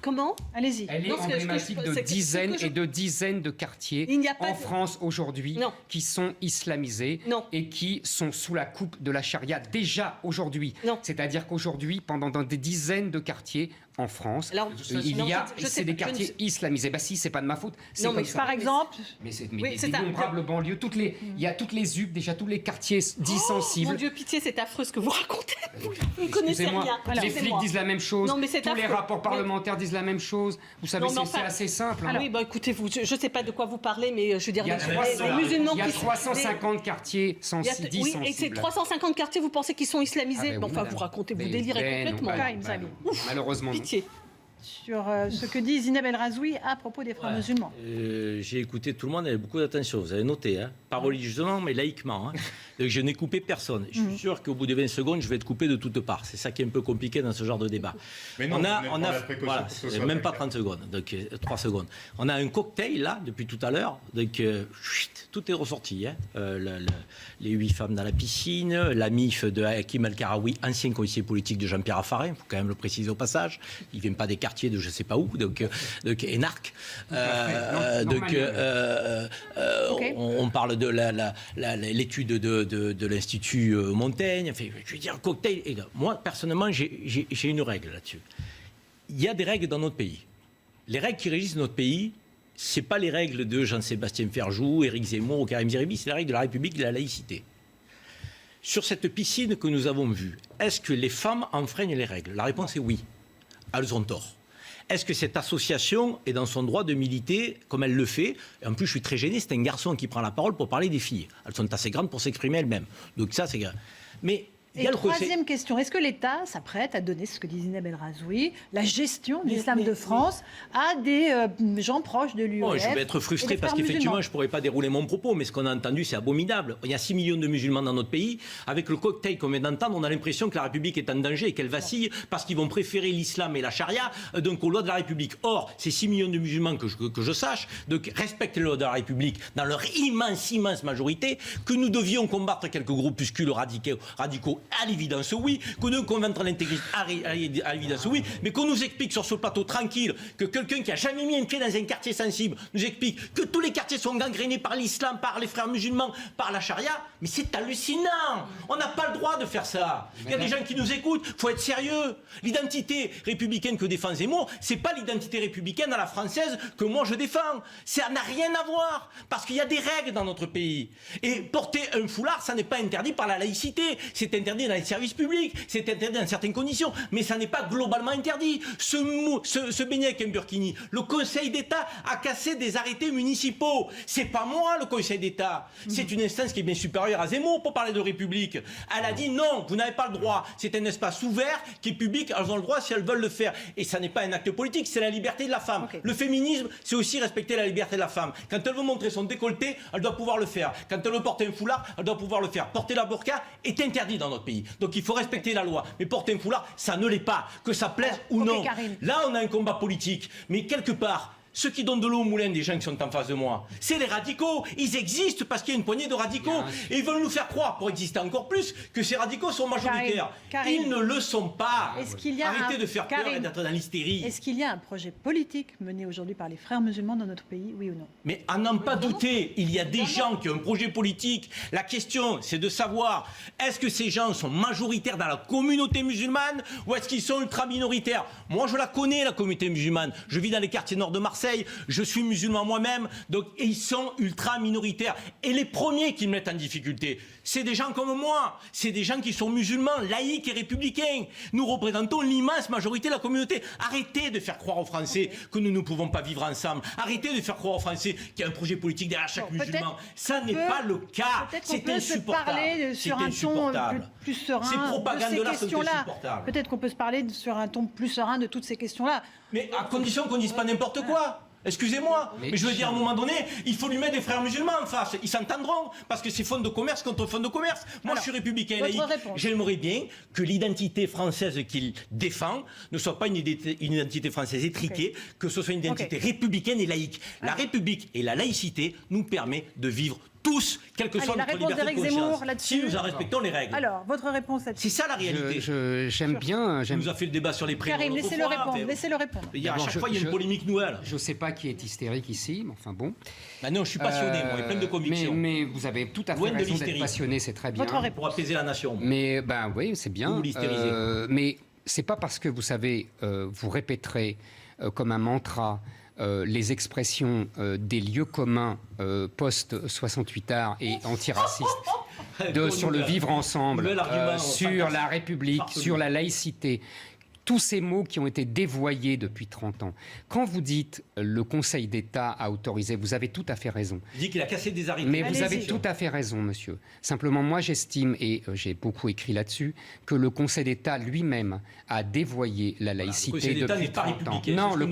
comment? Allez-y. Elle est emblématique de dizaines et de dizaines de quartiers en France aujourd'hui qui sont islamisés et qui sont sous la coupe de la charia déjà aujourd'hui. C'est-à-dire qu'aujourd'hui, pendant des dizaines de quartiers en France, c'est des quartiers islamisés. Bah si, c'est pas de ma faute. Non, mais par exemple... Mais c'est des innombrables banlieues. Il y a toutes les ZUP, déjà tous les quartiers dits sensibles. Mon Dieu, pitié, c'est affreux ce que vous racontez. Vous ne connaissez rien. Les flics disent la même chose. Tous les rapports parlementaires disent la même chose. Vous savez, c'est assez simple. Alors, oui, écoutez, je ne sais pas de quoi vous parlez, mais je veux dire, les musulmans il y a 350 quartiers dits sensibles. Oui, et ces 350 quartiers, vous pensez qu'ils sont islamisés? Enfin, vous racontez, vous délirez complètement. Malheureusement. Sur ce que dit Zineb El Razoui à propos des frères musulmans. J'ai écouté tout le monde avec beaucoup d'attention. Vous avez noté, pas religieusement, mais laïquement. Donc je n'ai coupé personne. Je suis sûr qu'au bout de 20 secondes, je vais être coupé de toutes parts. C'est ça qui est un peu compliqué dans ce genre de débat. Mais non, voilà, même pas 30 secondes, donc 3 secondes. On a un cocktail là, depuis tout à l'heure. Donc tout est ressorti. Les 8 femmes dans la piscine, la MIF de Hakim El-Karaoui, ancien conseiller politique de Jean-Pierre Raffarin, il faut quand même le préciser au passage. Il ne vient pas des quartiers de je ne sais pas où, donc énarque. On parle de l'étude de l'Institut Montaigne. Enfin, je veux dire, cocktail. Et moi, personnellement, j'ai une règle là-dessus. Il y a des règles dans notre pays. Les règles qui régissent notre pays, ce n'est pas les règles de Jean-Sébastien Ferjou, Éric Zemmour ou Karim Zeribi, c'est les règles de la République et de la laïcité. Sur cette piscine que nous avons vue, est-ce que les femmes enfreignent les règles? La réponse est oui. Elles ont tort. Est-ce que cette association est dans son droit de militer comme elle le fait? Et en plus, je suis très gêné, c'est un garçon qui prend la parole pour parler des filles. Elles sont assez grandes pour s'exprimer elles-mêmes. Donc ça, c'est grave. Mais et troisième question, est-ce que l'État s'apprête à donner, ce que dit Zineb El Razoui, la gestion de l'islam de France à des gens proches de l'UEF? Je vais être frustré parce qu'effectivement, je ne pourrais pas dérouler mon propos, mais ce qu'on a entendu, c'est abominable. Il y a 6 millions de musulmans dans notre pays. Avec le cocktail qu'on vient d'entendre, on a l'impression que la République est en danger et qu'elle vacille parce qu'ils vont préférer l'islam et la charia donc aux lois de la République. Or, ces 6 millions de musulmans que je sache, donc respectent les lois de la République dans leur immense majorité, que nous devions combattre quelques groupuscules radicaux à l'évidence oui, qu'on nous convaincre l'intégrisme à l'évidence oui, mais qu'on nous explique sur ce plateau tranquille que quelqu'un qui a jamais mis un pied dans un quartier sensible nous explique que tous les quartiers sont gangrénés par l'islam, par les frères musulmans, par la charia, mais c'est hallucinant. On n'a pas le droit de faire ça. Il y a des gens qui nous écoutent, faut être sérieux. L'identité républicaine que défend Zemmour, c'est pas l'identité républicaine à la française que moi je défends. Ça n'a rien à voir, parce qu'il y a des règles dans notre pays. Et porter un foulard, ça n'est pas interdit par la laïcité, c'est interdit dans les services publics, c'est interdit dans certaines conditions, mais ça n'est pas globalement interdit. Se baigner avec un burkini, le Conseil d'État a cassé des arrêtés municipaux. C'est pas moi le Conseil d'État, c'est une instance qui est bien supérieure à Zemmour pour parler de République. Elle a dit non, vous n'avez pas le droit. C'est un espace ouvert qui est public, elles ont le droit si elles veulent le faire. Et ça n'est pas un acte politique, c'est la liberté de la femme. Le féminisme, c'est aussi respecter la liberté de la femme. Quand elle veut montrer son décolleté, elle doit pouvoir le faire. Quand elle veut porter un foulard, elle doit pouvoir le faire. Porter la burqa est interdit dans notre pays. Donc il faut respecter la loi. Mais porter un foulard, ça ne l'est pas. Que ça plaise ou non. Là, on a un combat politique. Mais quelque part, ceux qui donnent de l'eau au moulin des gens qui sont en face de moi, c'est les radicaux. Ils existent parce qu'il y a une poignée de radicaux. Et ils veulent nous faire croire, pour exister encore plus, que ces radicaux sont majoritaires. Ils ne le sont pas. Arrêtez de faire peur et d'être dans l'hystérie. Est-ce qu'il y a un projet politique mené aujourd'hui par les frères musulmans dans notre pays, oui ou non? Mais à n'en pas douter, il y a des gens qui ont un projet politique. La question, c'est de savoir, est-ce que ces gens sont majoritaires dans la communauté musulmane ou est-ce qu'ils sont ultra-minoritaires? Moi, je la connais, la communauté musulmane. Je vis dans les quartiers nord de Marseille. Je suis musulman moi-même, donc ils sont ultra minoritaires. Et les premiers qui me mettent en difficulté, c'est des gens comme moi, c'est des gens qui sont musulmans, laïcs et républicains. Nous représentons l'immense majorité de la communauté. Arrêtez de faire croire aux Français que nous ne pouvons pas vivre ensemble. Arrêtez de faire croire aux Français qu'il y a un projet politique derrière chaque musulman. Ça n'est pas le cas. C'est insupportable. C'est insupportable. Plus serein ces propagandes-là sont insupportables. Peut-être qu'on peut se parler sur un ton plus serein de toutes ces questions-là. Mais à condition qu'on ne dise pas n'importe quoi. Excusez-moi, mais je veux dire, à un moment donné, il faut lui mettre des frères musulmans en face. Ils s'entendront, parce que c'est fonds de commerce contre fonds de commerce. Moi, je suis républicain et laïque. J'aimerais bien que l'identité française qu'il défend ne soit pas une identité française étriquée, que ce soit une identité républicaine et laïque. La République et la laïcité nous permettent de vivre tous, quelle que soit notre liberté de conscience, si nous en respectons les règles. Alors, votre réponse là-dessus? C'est ça la réalité. J'aime bien... On nous a fait le débat sur les prix. Karim, laissez-le répondre. À chaque fois, il y a une polémique nouvelle. Je ne sais pas qui est hystérique ici, mais enfin bon. Non, je suis passionné, moi, plein de convictions. Mais vous avez tout à fait raison d'être passionné, c'est très bien. Votre réponse. Pour apaiser la nation. Mais oui, c'est bien. Vous l'hystériser. Mais c'est pas parce que vous savez, vous répéterez comme un mantra les expressions des lieux communs post-68 art et antiracistes sur le vivre ensemble, sur la République, sur la laïcité. Tous ces mots qui ont été dévoyés depuis 30 ans. Quand vous dites le Conseil d'État a autorisé, vous avez tout à fait raison. Il dit qu'il a cassé des arrêtés. Mais vous avez tout à fait raison, monsieur. Simplement, moi, j'estime, et j'ai beaucoup écrit là-dessus, que le Conseil d'État lui-même a dévoyé la laïcité depuis 30 ans. Non, le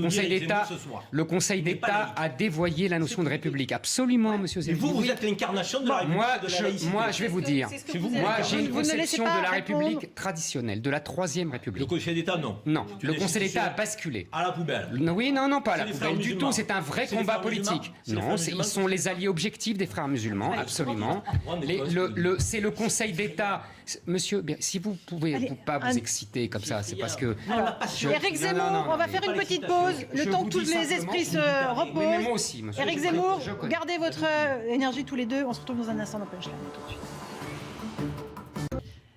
Conseil d'État a dévoyé la notion de République. Absolument, monsieur Zemmour. Mais vous êtes l'incarnation de la République. Moi, je vais vous dire. Moi, j'ai une conception de la République traditionnelle, de la Troisième République. Le Conseil d'État, non, le Conseil d'État a basculé. À la poubelle. Oui, non, pas à la poubelle du tout. C'est un vrai combat politique. Non, ils sont les alliés objectifs des frères musulmans, absolument. C'est le Conseil d'État. Monsieur, si vous pouvez pas vous exciter comme ça, c'est parce que... Éric Zemmour, on va faire une petite pause, le temps que tous les esprits se reposent. Mais moi aussi, monsieur. Éric Zemmour, gardez votre énergie tous les deux. On se retrouve dans un instant dans Punchline. Tout de suite.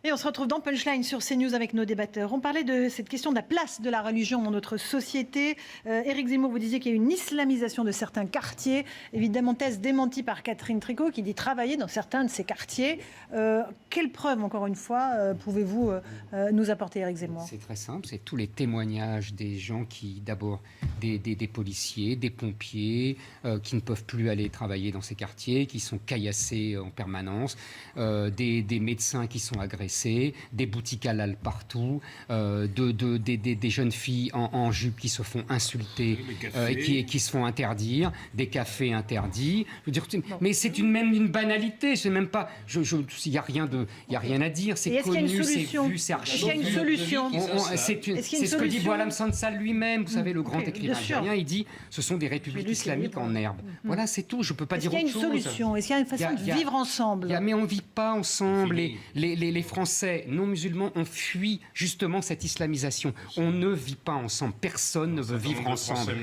Et on se retrouve dans Punchline sur CNews avec nos débatteurs. On parlait de cette question de la place de la religion dans notre société. Éric Zemmour, vous disiez qu'il y a une islamisation de certains quartiers. Évidemment, thèse démentie par Catherine Tricot qui dit travailler dans certains de ces quartiers. Quelle preuve, encore une fois, pouvez-vous nous apporter, Éric Zemmour? C'est très simple, c'est tous les témoignages des gens qui, d'abord, des policiers, des pompiers, qui ne peuvent plus aller travailler dans ces quartiers, qui sont caillassés en permanence, des médecins qui sont agressés, des boutiques halal partout, des jeunes filles en jupe qui se font insulter et qui se font interdire, des cafés interdits. Je veux dire, mais c'est même une banalité. C'est même pas. Il y a rien à dire. C'est connu, c'est vu, c'est archivé. Est-ce qu'il y a une solution? C'est ce que dit Boualem Sansal lui-même. Vous savez, le grand écrivain algérien, il dit ce sont des républiques islamiques en herbe. Voilà, c'est tout. Je peux pas dire autre chose. Est-ce qu'il y a une solution? Est-ce qu'il y a une façon de vivre ensemble? Mais on vit pas ensemble. Les Français non musulmans ont fui justement cette islamisation. On ne vit pas ensemble. Personne ne veut vivre ensemble.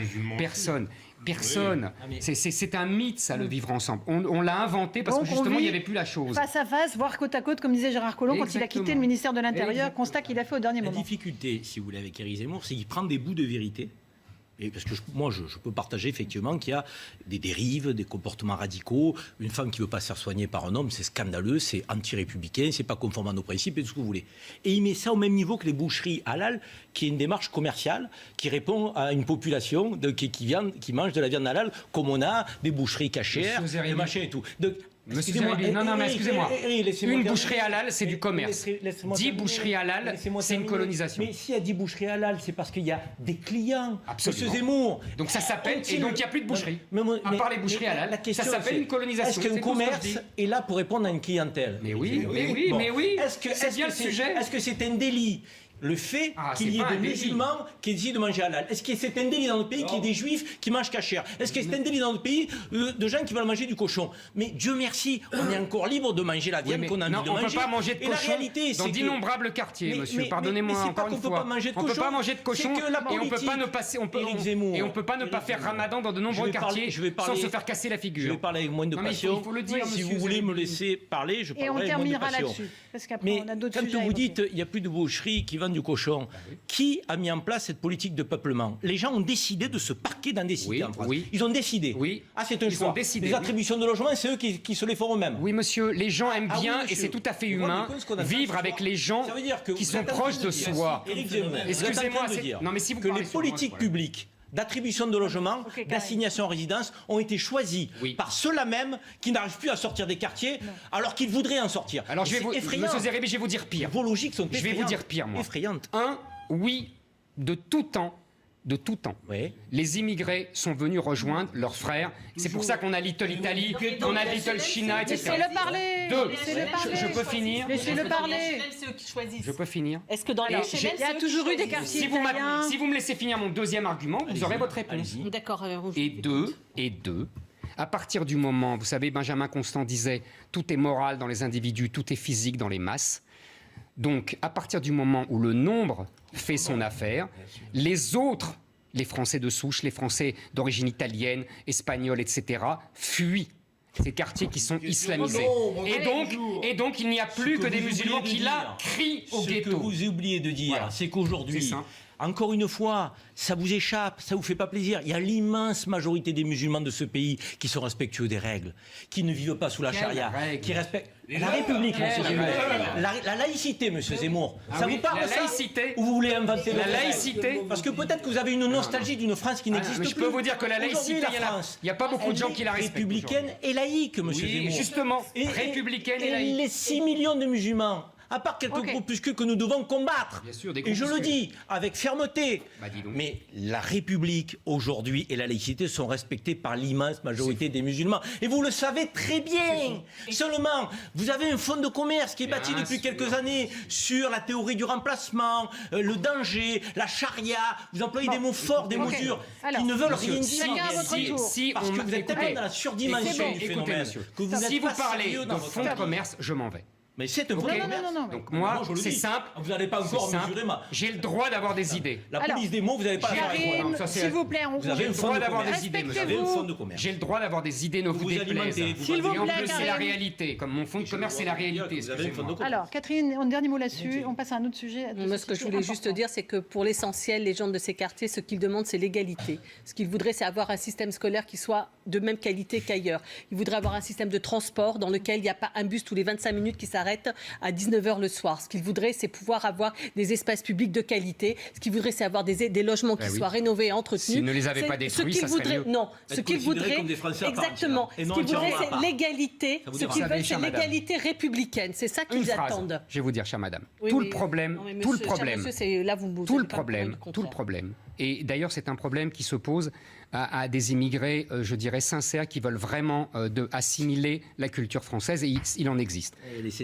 Personne. C'est un mythe, ça, le vivre ensemble. On l'a inventé parce que justement, il n'y avait plus la chose. Face à face, voire côte à côte, comme disait Gérard Collomb quand il a quitté le ministère de l'Intérieur, constat qu'il a fait au dernier moment. La difficulté, si vous voulez, avec Éric Zemmour, c'est qu'il prend des bouts de vérité. Et parce que moi, je peux partager effectivement qu'il y a des dérives, des comportements radicaux. Une femme qui ne veut pas se faire soigner par un homme, c'est scandaleux, c'est anti-républicain, c'est pas conforme à nos principes et tout ce que vous voulez. Et il met ça au même niveau que les boucheries halal, qui est une démarche commerciale qui répond à une population qui mange de la viande halal, comme on a des boucheries cachères, des machins et tout. Excusez-moi. Une boucherie halal, c'est du commerce. 10 boucheries halal, c'est une colonisation. Mais s'il y a 10 boucheries halal, c'est parce qu'il y a des clients. Absolument. Monsieur Zemmour. Donc ça s'appelle, et donc il n'y a plus de boucherie. À part les boucheries halal, ça s'appelle une colonisation. Est-ce qu'un commerce est là pour répondre à une clientèle? Mais oui. C'est bien le sujet. Est-ce que c'est un délit? Le fait qu'il y ait des musulmans qui décident de manger halal. Est-ce que c'est un délit dans notre pays qu'il y ait des juifs qui mangent cachère? Est-ce que c'est un délit dans notre pays de gens qui veulent manger du cochon? Mais Dieu merci, on est encore libre de manger la viande qu'on a envie de manger. On ne peut pas manger de cochon dans d'innombrables quartiers, monsieur. Pardonnez-moi encore une fois. On ne peut pas manger de cochon et on ne peut pas ne passer. Et on peut pas ne pas faire Ramadan dans de nombreux quartiers sans se faire casser la figure. Je vais parler avec moins de passion. Il faut le dire. Si vous voulez me laisser parler, je parlerai avec moins de passion. Mais quand vous dites il n'y a plus de boucherie qui vendent du cochon, qui a mis en place cette politique de peuplement? Les gens ont décidé de se parquer dans des cités en France. Ils ont décidé. C'est un choix. Les attributions de logement, c'est eux qui se les font eux-mêmes. Oui, monsieur, les gens aiment bien, et c'est tout à fait humain, vivre avec les gens qui sont proches de soi. Excusez-moi, que les politiques publiques d'attribution de logement, d'assignation en résidence ont été choisis par ceux-là même qui n'arrivent plus à sortir des quartiers alors qu'ils voudraient en sortir. Alors monsieur Zerébi, je vais vous dire pire. Vos logiques sont effrayantes. Je vais vous dire pire, moi. Effrayantes. De tout temps, les immigrés sont venus rejoindre leurs frères. C'est pour ça qu'on a Little Italy, qu'on a Little China, etc. Laissez-le parler. Je peux finir. Laissez-le parler. Je peux finir. Est-ce que dans les HLM, il y a toujours eu des quartiers italiens. Si vous me laissez finir mon deuxième argument, vous aurez votre réponse. D'accord. Et deux, À partir du moment, vous savez, Benjamin Constant disait « tout est moral dans les individus, tout est physique dans les masses ». Donc, à partir du moment où le nombre fait son affaire, les autres, les Français de souche, les Français d'origine italienne, espagnole, etc., fuient ces quartiers qui sont islamisés. Et donc, il n'y a plus que des musulmans qui, là, crient au ghetto. Ce que vous oubliez de dire, c'est qu'aujourd'hui... Encore une fois, ça vous échappe, ça vous fait pas plaisir. Il y a l'immense majorité des musulmans de ce pays qui sont respectueux des règles, qui ne vivent pas sous la charia, qui respectent la République, monsieur Zemmour. La laïcité, monsieur Zemmour. Ça vous parle, ça ? Ou vous voulez inventer la laïcité ? Parce que peut-être que vous avez une nostalgie d'une France qui n'existe plus. Je peux vous dire que la laïcité, il n'y a pas beaucoup de gens qui la respectent. Républicaine et laïque, monsieur Zemmour. Justement, républicaine et laïque. Les 6 millions de musulmans, à part quelques groupuscules que nous devons combattre. Bien sûr, et je le dis avec fermeté. Mais la République, aujourd'hui, et la laïcité sont respectées par l'immense majorité des musulmans. Et vous le savez très bien. Seulement, vous avez un fonds de commerce qui est bâti depuis quelques années sur la théorie du remplacement, le danger, la charia. Vous employez des mots forts, des mots durs, qui ne veulent rien dire. Parce que vous êtes tellement dans la surdimension du phénomène. Si vous parlez de fonds de commerce, je m'en vais. Mais c'est un problème. Non. Donc moi, c'est simple. Vous n'allez pas encore mesurer J'ai le droit d'avoir des idées. La police des mots, vous n'avez pas le droit. S'il vous plaît, vous avez le droit d'avoir des idées. J'ai le droit d'avoir des idées, ne vous déplaise. S'il vous plaît, en plus, c'est la réalité. Comme mon fonds de commerce, c'est la réalité. Alors, Catherine, un dernier mot là-dessus. On passe à un autre sujet. Moi, ce que je voulais juste dire, c'est que pour l'essentiel, les gens de ces quartiers, ce qu'ils demandent, c'est l'égalité. Ce qu'ils voudraient, c'est avoir un système scolaire qui soit de même qualité qu'ailleurs. Ils voudraient avoir un système de transport dans lequel il n'y a pas un bus tous les 25 minutes qui s'arrête à 19h le soir. Ce qu'ils voudraient, c'est pouvoir avoir des espaces publics de qualité. Ce qu'ils voudraient, c'est avoir des logements qui soient rénovés et entretenus. S'ils ne les avaient pas détruits, ça serait mieux. Non, ce qu'ils voudraient, exactement. Ce qu'ils voudraient, c'est l'égalité. Ce qu'ils veulent, c'est l'égalité républicaine. C'est ça qu'ils attendent. Je vais vous dire, chère madame, tout le problème, et d'ailleurs c'est un problème qui se pose à des immigrés, je dirais, sincères, qui veulent vraiment assimiler la culture française, et il en existe.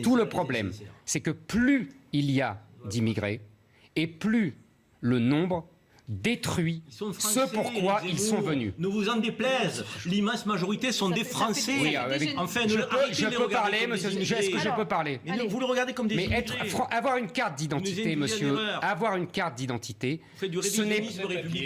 Tout le problème, c'est que plus il y a d'immigrés, et plus le nombre détruit ce pourquoi ils sont venus. Ne vous en déplaise, l'immense majorité sont des Français. Oui, enfin, je peux parler, monsieur. Est-ce que je peux parler? Mais vous le regardez comme des immigrés. Avoir une carte d'identité, monsieur, avoir une carte d'identité, ce n'est...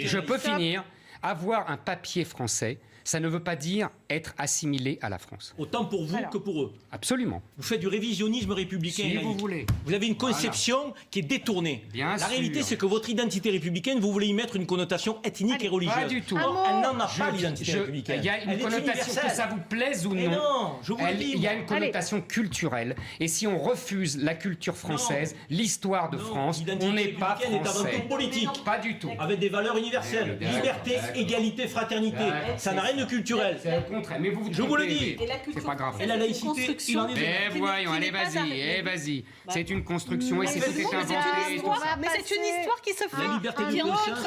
Je peux finir. Avoir un papier français, ça ne veut pas dire être assimilé à la France. Autant pour vous que pour eux. Absolument. Vous faites du révisionnisme républicain. Si vous voulez. Vous avez une conception qui est détournée. Bien la réalité, c'est que votre identité républicaine, vous voulez y mettre une connotation ethnique et religieuse. Pas du tout. Elle n'en a pas, l'identité républicaine. Il y a une connotation, que ça vous plaise ou non. Il y a une connotation culturelle. Et si on refuse la culture française, l'histoire de France, on n'est pas français. L'identité républicaine est avant tout politique. Pas du tout. Avec des valeurs universelles. Liberté, égalité, fraternité. Ça n'a rien de culturel. C'est le contraire. Mais vous je vous le dis. C'est pas grave. Et la laïcité, il en est. Mais voyons, allez, vas-y. C'est une construction et c'est tout est inventé. Mais c'est une histoire qui se fait. La liberté de conscience.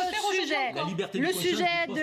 Le sujet de